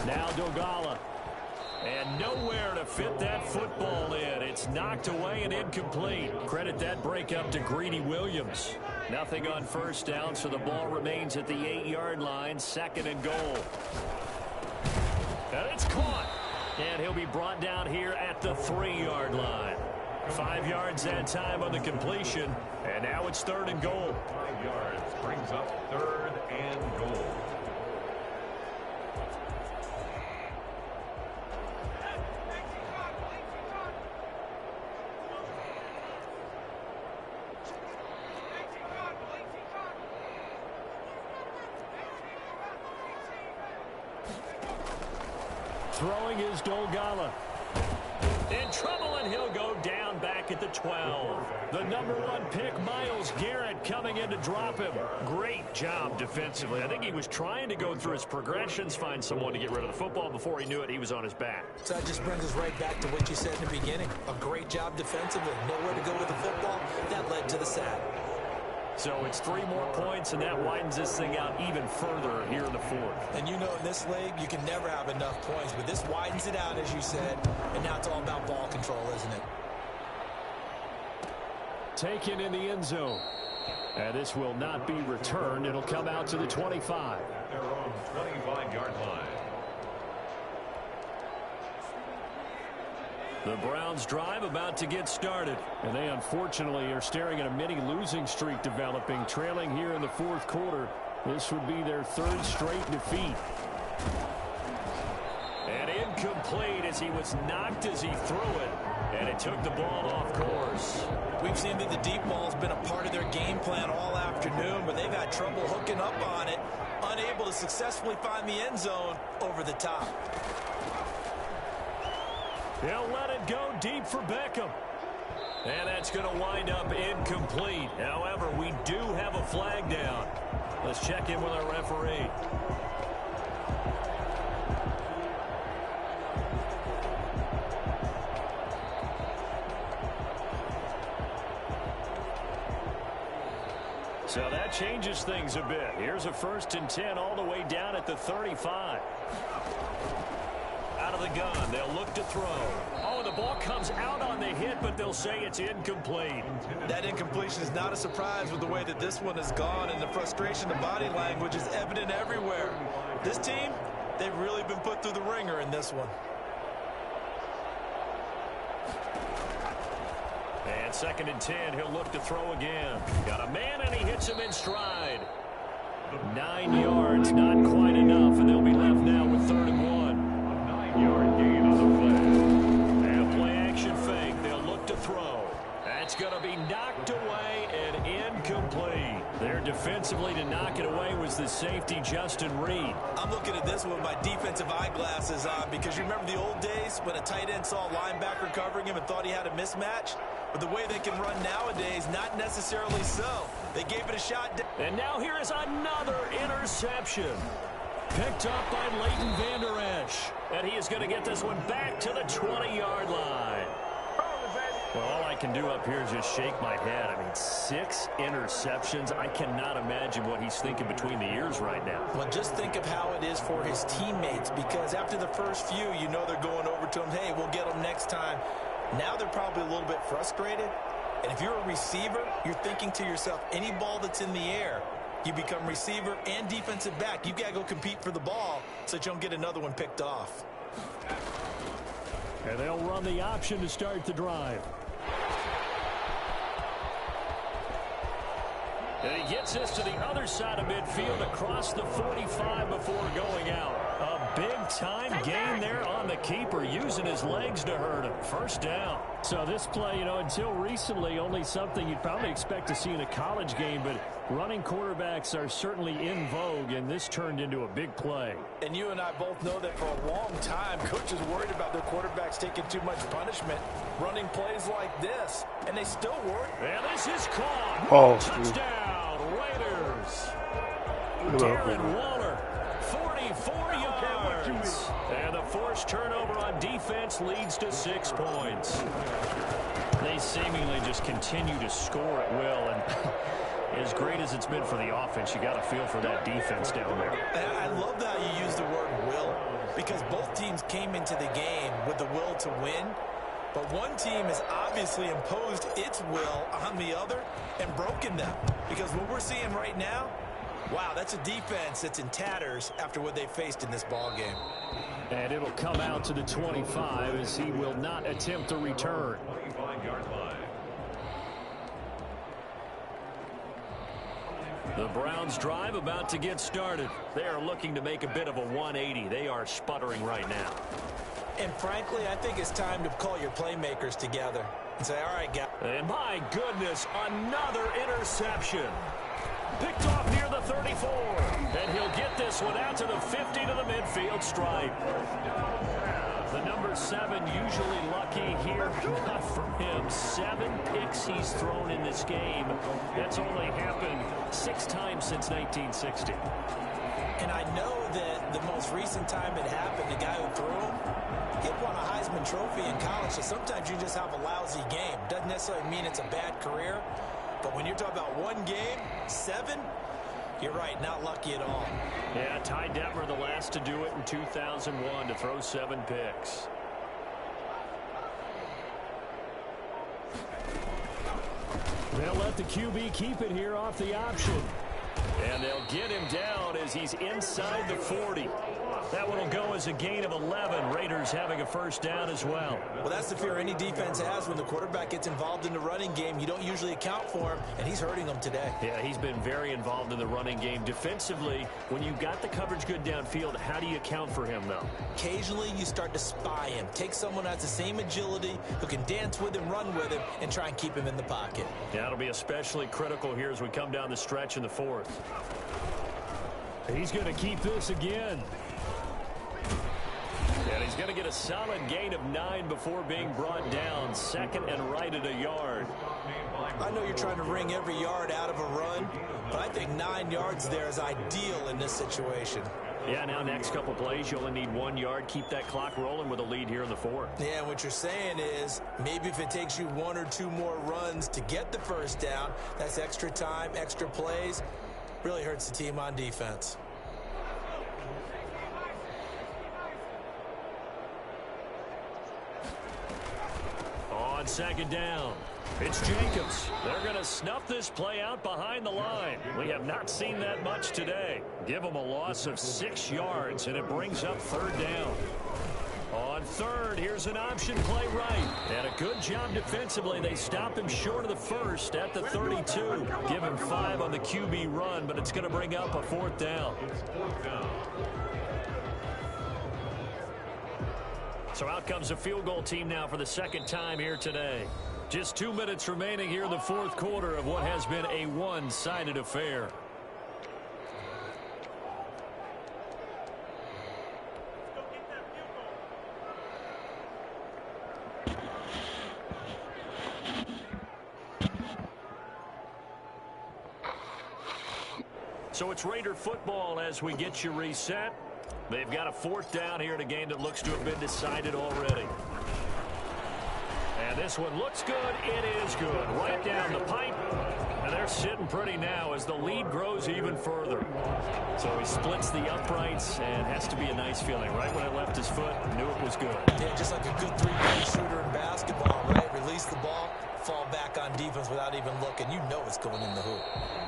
B: Now Dolgala. And nowhere to fit that football in. it's knocked away and incomplete. Credit that breakup to Greedy Williams. Nothing on first down, so the ball remains at the 8-yard line, 2nd and goal. And it's caught. And he'll be brought down here at the 3-yard line. 5 yards that time on the completion. And now it's 3rd and goal.
C: 5 yards brings up 3rd and goal.
B: Throwing is Dolgala. In trouble, and he'll go down back at the 12. The number 1 pick, Myles Garrett, coming in to drop him. Great job defensively. I think he was trying to go through his progressions, find someone to get rid of the football. Before he knew it, he was on his back.
D: So that just brings us right back to what you said in the beginning. A great job defensively. Nowhere to go with the football. That led to the sack.
B: So it's 3 more points, and that widens this thing out even further here in the 4th.
D: And you know, in this league, you can never have enough points, but this widens it out, as you said, and now it's all about ball control, isn't it?
B: Taken in the end zone. And this will not be returned. It'll come out to the 25.
C: Their own 25-yard line.
B: The Browns drive about to get started. And they unfortunately are staring at a mini losing streak developing, trailing here in the 4th quarter. This would be their 3rd straight defeat. And incomplete as he was knocked as he threw it. And it took the ball off course.
D: We've seen that the deep ball's been a part of their game plan all afternoon, but they've had trouble hooking up on it, unable to successfully find the end zone over the top.
B: He'll let it go deep for Beckham. And that's going to wind up incomplete. However, we do have a flag down. Let's check in with our referee. So that changes things a bit. Here's a 1st and 10 all the way down at the 35. Out of the gun, they'll look to throw. Oh, the ball comes out on the hit, but they'll say it's incomplete.
D: That incompletion is not a surprise with the way that this one has gone, and the frustration, the body language is evident everywhere. This team, they've really been put through the ringer in this one.
B: And 2nd and 10, he'll look to throw again. Got a man, and he hits him in stride. 9 yards, not quite enough, and they'll be left now with 3rd and 1.
C: 9-yard gain on the play.
B: And play action fake. They'll look to throw. That's going to be knocked away and incomplete. There defensively to knock it away was the safety, Justin Reed.
D: I'm looking at this one with my defensive eyeglasses on because you remember the old days when a tight end saw a linebacker covering him and thought he had a mismatch? But the way they can run nowadays, not necessarily so. They gave it a shot.
B: And now here is another interception. Picked up by Leighton Vander Esch. And he is going to get this one back to the 20-yard line. Well, all I can do up here is just shake my head. I mean, 6 interceptions. I cannot imagine what he's thinking between the ears right now.
D: Well, just think of how it is for his teammates, because after the first few, you know they're going over to him, hey, we'll get them next time. Now they're probably a little bit frustrated. And if you're a receiver, you're thinking to yourself, any ball that's in the air, you become receiver and defensive back. You've got to go compete for the ball so that you don't get another one picked off.
B: And they'll run the option to start the drive. And he gets us to the other side of midfield across the 45 before going out. A big-time gain there on the keeper, using his legs to hurt him. 1st down. So this play, you know, until recently, only something you'd probably expect to see in a college game, but running quarterbacks are certainly in vogue, and this turned into a big play.
D: And you and I both know that for a long time, coaches worried about their quarterbacks taking too much punishment, running plays like this, and they still work.
B: And this is caught.
F: Oh,
B: touchdown, Raiders. Darren Waller, 44 yards. And the forced turnover on defense leads to 6 points. They seemingly just continue to score at will, and as great as it's been for the offense, you got to feel for that defense down there.
D: And I love how you use the word will, because both teams came into the game with the will to win. But one team has obviously imposed its will on the other and broken them. Because what we're seeing right now, wow, that's a defense that's in tatters after what they faced in this ball game.
B: And it'll come out to the 25 as he will not attempt to return.
C: 25-yard line.
B: The Browns drive about to get started. They are looking to make a bit of a 180. They are sputtering right now.
D: And frankly, I think it's time to call your playmakers together and say, all right, guys.
B: And my goodness, another interception. Picked off near the 34. And he'll get this one out to the 50 to the midfield stripe. The number 7 usually lucky here. Not for him. 7 picks he's thrown in this game. That's only happened 6 times since 1960.
D: And I know that the most recent time it happened, the guy who threw him, he won a Heisman Trophy in college, so sometimes you just have a lousy game. Doesn't necessarily mean it's a bad career, but when you're talking about one game, 7, you're right, not lucky at all.
B: Yeah, Ty Detmer the last to do it in 2001 to throw 7 picks. They'll let the QB keep it here off the option. And they'll get him down as he's inside the 40. That one will go as a gain of 11. Raiders having a first down as well.
D: Well, that's the fear any defense has when the quarterback gets involved in the running game. You don't usually account for him, and he's hurting them today.
B: Yeah, he's been very involved in the running game. Defensively, when you've got the coverage good downfield, how do you account for him, though?
D: Occasionally, you start to spy him. Take someone that has the same agility, who can dance with him, run with him, and try and keep him in the pocket.
B: Yeah, it'll be especially critical here as we come down the stretch in the 4th. He's going to keep this again. And he's going to get a solid gain of 9 before being brought down. 2nd and right at a yard.
D: I know you're trying to wring every yard out of a run, but I think 9 yards there is ideal in this situation.
B: Yeah, now next couple plays, you only need 1 yard. Keep that clock rolling with a lead here in the 4th.
D: Yeah, what you're saying is maybe if it takes you 1 or 2 more runs to get the first down, that's extra time, extra plays. Really hurts the team on defense.
B: On 2nd down, it's Jacobs. They're going to snuff this play out behind the line. We have not seen that much today. Give them a loss of 6 yards, and it brings up 3rd down. On 3rd, here's an option play right. And a good job defensively. They stop him short of the 1st at the 32. Give him 5 on the QB run, but it's going to bring up a 4th down. So out comes a field goal team now for the 2nd time here today. Just 2 minutes remaining here in the 4th quarter of what has been a one-sided affair. So it's Raider football as we get you reset. They've got a 4th down here in a game that looks to have been decided already. And this one looks good. It is good. Right down the pipe. And they're sitting pretty now as the lead grows even further. So he splits the uprights and has to be a nice feeling. Right when it left his foot, knew it was good.
D: Yeah, just like a good three-point shooter in basketball, right? Release the ball, fall back on defense without even looking. You know it's going in the hoop.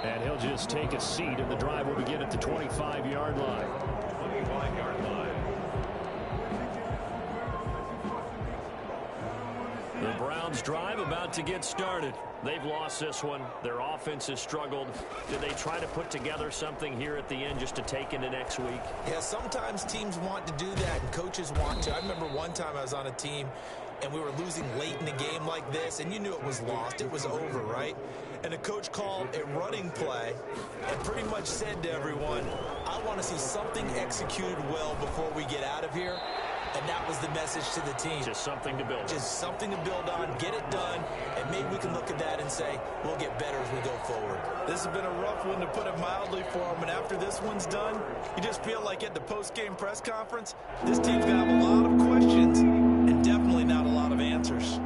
B: And he'll just take a seat, and the drive will begin at the 25-yard line.
C: 25-yard line.
B: The Browns drive about to get started. They've lost this one. Their offense has struggled. Did they try to put together something here at the end just to take into next week?
D: Yeah, sometimes teams want to do that and coaches want to. I remember one time I was on a team and we were losing late in a game like this, and you knew it was lost. It was over, right? And the coach called a running play and pretty much said to everyone, I want to see something executed well before we get out of here. And that was the message to the team.
B: Just something to build on.
D: Just something to build on, get it done, and maybe we can look at that and say, we'll get better as we go forward. This has been a rough one, to put it mildly, for them, and after this one's done, you just feel like at the post-game press conference, this team's going to have a lot of questions and definitely not a lot of answers.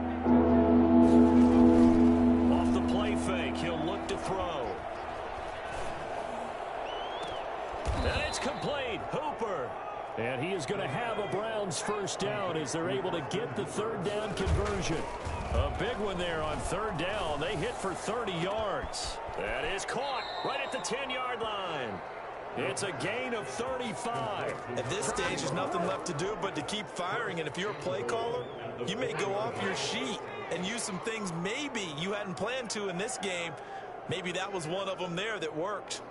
B: Off the play fake, he'll look to throw. And it's complete. Hooper. And he is going to have a Browns first down as as they're able to get the third down conversion. A big one there on third down. They hit for 30 yards. That is caught right at the 10-yard line. It's a gain of 35.
D: At this stage, there's nothing left to do but to keep firing. And if you're a play caller, you may go off your sheet and use some things maybe you hadn't planned to in this game. Maybe that was one of them there that worked.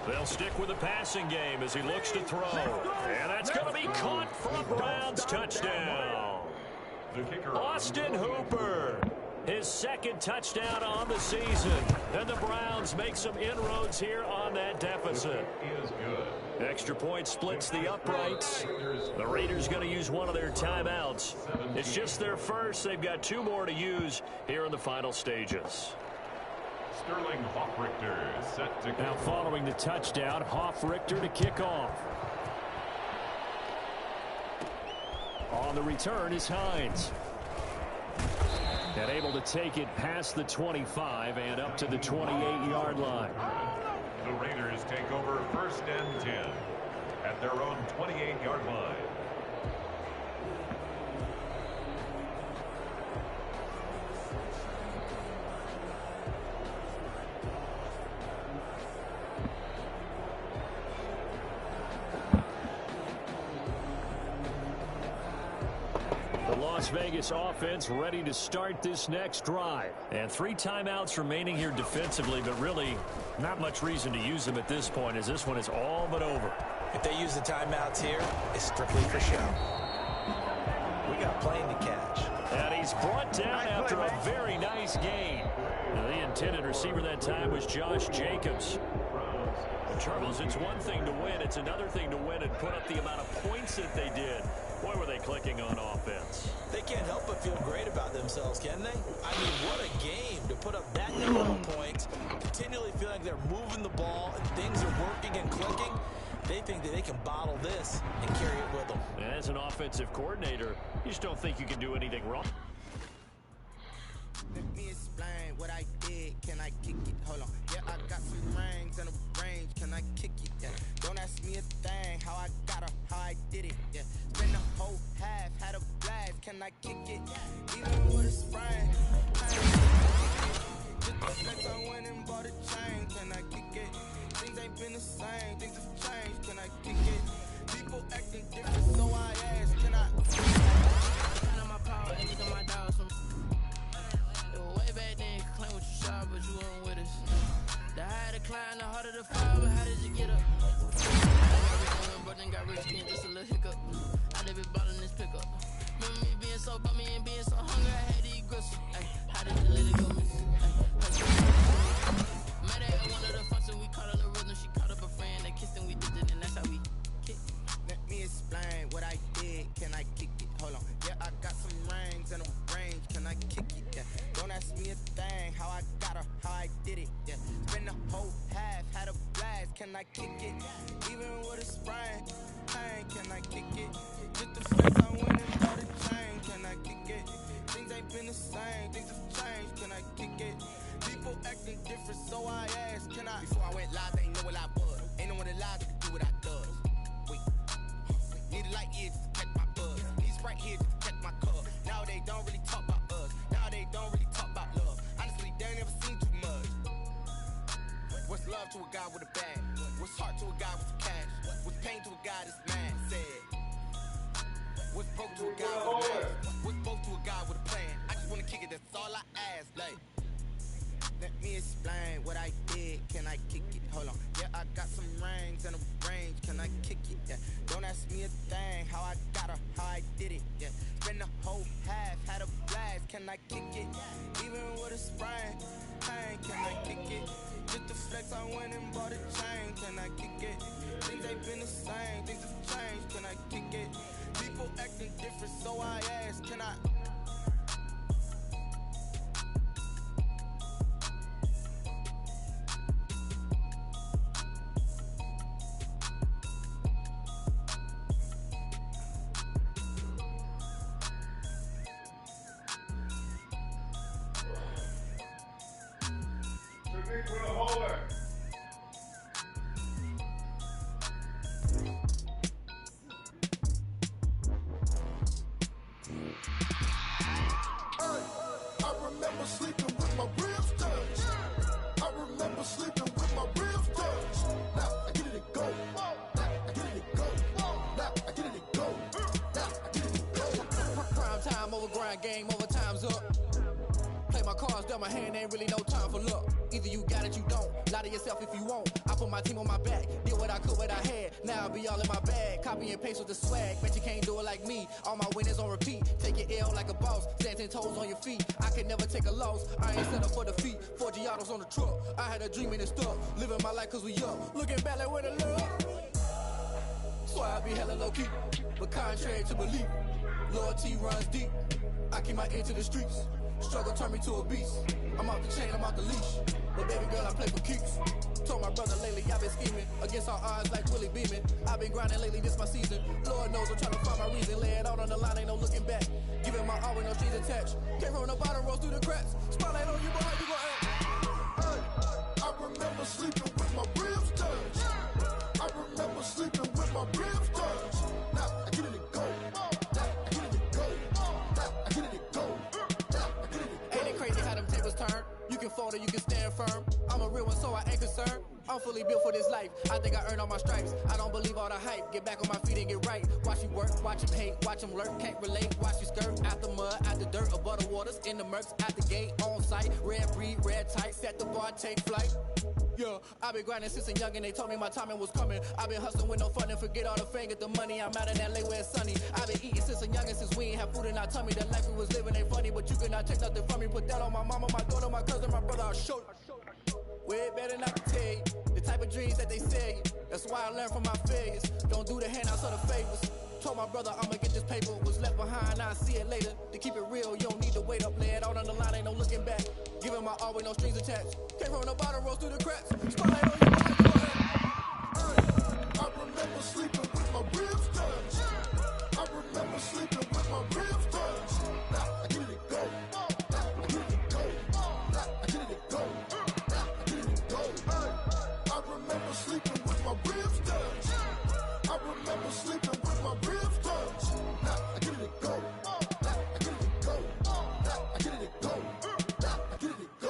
B: They'll stick with the passing game as he looks to throw. And that's going to be caught for a Browns touchdown. Austin Hooper, his second touchdown on the season. And the Browns make some inroads here on that deficit. Extra point splits the uprights. The Raiders going to use one of their timeouts. It's just their first. They've got 2 more to use here in the final stages.
C: Sterling Hoffrichter set to
B: now following the touchdown, Hoffrichter to kick off. On the return is Hines. And able to take it past the 25 and up to the 28-yard line.
C: The Raiders take over 1st and 10 at their own 28-yard line.
B: Las Vegas offense ready to start this next drive. And 3 timeouts remaining here defensively, but really not much reason to use them at this point as this one is all but over.
D: If they use the timeouts here, it's strictly for show. We got plane to catch.
B: And he's brought down after a very nice gain. Now, the intended receiver that time was Josh Jacobs. But Charles, it's one thing to win. It's another thing to win and put up the amount of points that they did. Boy, were they clicking on offense.
D: They can't help but feel great about themselves, can they? I mean, what a game to put up that number of points, continually feel like they're moving the ball and things are working and clicking. They think that they can bottle this and carry it with them.
B: And as an offensive coordinator, you just don't think you can do anything wrong.
G: Let me explain what I did. Can I kick it? Hold on. Yeah, I got some rings and a range. Can I kick it? Yeah. Don't ask me a thing. How I got her, how I did it. Yeah. Spend the whole half, had a blast. Can I kick it? Even with a sprain. Just the flex, I went and bought a chain. Can I kick it? Things ain't been the same. Things have changed. Can I kick it? People acting different, so I ask. Can I? Kind of my power, and look at my dogs. Way back then, you could claim what you saw, but you weren't with us. The higher the climb, the harder the fall, but how did you get up? Brother got rich skin, just a little hiccup. I live it ballin' this pickup. Remember me being so bummy and being so hungry, I had to eat gristle. Ay, how did you let it go, miss? Met her at one of the functions, we caught on the rhythm. She caught up a friend, they kissed and we did it, and that's how we kick. Let me explain what I did. Can I kick it? Hold on. Yeah, I got some rings and a range. Can I kick it? Yeah. Don't ask me a thing. How I got her, how I did it. Yeah. Spend the whole half, had a blast. Can I kick it? Even with a sprain. Pain, can I kick it? Just the flex, I went and bought a chain. Can I kick it? Things ain't been the same. Things have changed. Can I kick it? People acting different, so I asked. Can I? Before I went live, they ain't know what I was. Ain't no one alive that could do what I does. Wait. Need a light here just to catch my buzz. Need Sprite here just to catch my cup. Now they don't really talk about us. Now they don't really talk about love. Honestly, they ain't never seen too much. What's love to a guy with a bag? What's heart to a guy with some cash? What's pain to a guy that's mad? Said. What's broke to a guy with a plan? What's both to a guy with a plan? I just wanna kick it, that's all I ask. Like, let me explain what I did. Can I kick it? Hold on. Yeah, I got some rings and a range. Can I kick it? Yeah. Don't ask me a thing. How I got her, how I did it. Yeah. Spend the whole half, had a blast. Can I kick it? Even with a sprain. Pain, can I kick it? Just the flex, I went and bought a chain. Can I kick it? Things ain't been the same. Things have changed. Can I kick it? People acting different, so I ask. Can I?
F: Technique with a hold.
C: score.
H: I remember sleeping with my ribs touched. I remember sleeping with my ribs touched. Now I get it go. Now I get it go. Now I get it go. Now I get it go.
G: Prime time over grind game, over time's up. Play my cards, dealt my hand, ain't really no time for luck. Either you got it, you don't. Lie to yourself if you won't. I put my team on my back, did what I could, what I had. Now I'll be all in my bag, copy and paste with the swag. Bet you can't do it like me. All my winners on repeat. Take your L like a boss, stand 10 toes on your feet. I can never take a loss. I ain't set up for defeat. 4 Giottos on the truck. I had a dream and it stuck. Living my life cause we up. Looking back like where the love. So I be hella low key, but contrary to belief, loyalty runs deep. I keep my ear to the streets. Struggle turned me to a beast. I'm off the chain, I'm off the leash. But baby girl, I play for keeps. Told my brother lately, I've been scheming against all odds like Willie Beeman. I've been grinding lately, this my season. Lord knows I'm trying to find my reason. Lay it out on the line, ain't no looking back. Giving my all with no strings attached. Came from the bottom, rose through the cracks. Spotlight on you, boy, how you gon' act?
H: I remember sleeping with my ribs touched. I remember sleeping with my ribs touched. Now I get it go. Now I get it go. Now I get it go. Now I get it go.
G: Ain't it crazy how them tables turn? You can fold or you can stand firm. I'm a real one, so I ain't concerned. I'm fully built for this life. I think I earned all my stripes. I don't believe all the hype. Get back on my feet and get right. Watch you work, watch him hate, watch him lurk. Can't relate, watch you skirt. Out the mud, out the dirt, above the waters, in the murks, out the gate, on site. Red breed, red tight, set the bar, take flight. Yeah, I've been grinding since a young and they told me my timing was coming. I've been hustling with no fun and forget all the fame, get the money. I'm out in LA where it's sunny. I've been eating since a young and since we ain't have food in our tummy. The life we was living ain't funny, but you cannot take nothing from me. Put that on my mama, my daughter, my cousin, my brother, I'll show you. Way better not to tell you the type of dreams that they sell you. That's why I learned from my failures. Don't do the handouts or the favors. Told my brother I'ma get this paper. Was left behind, I'll see it later. To keep it real, you don't need to wait up. Lay it out on the line, ain't no looking back. Giving my all with no strings attached. Came from the bottom, rose through the cracks. Spotlight on you, boy,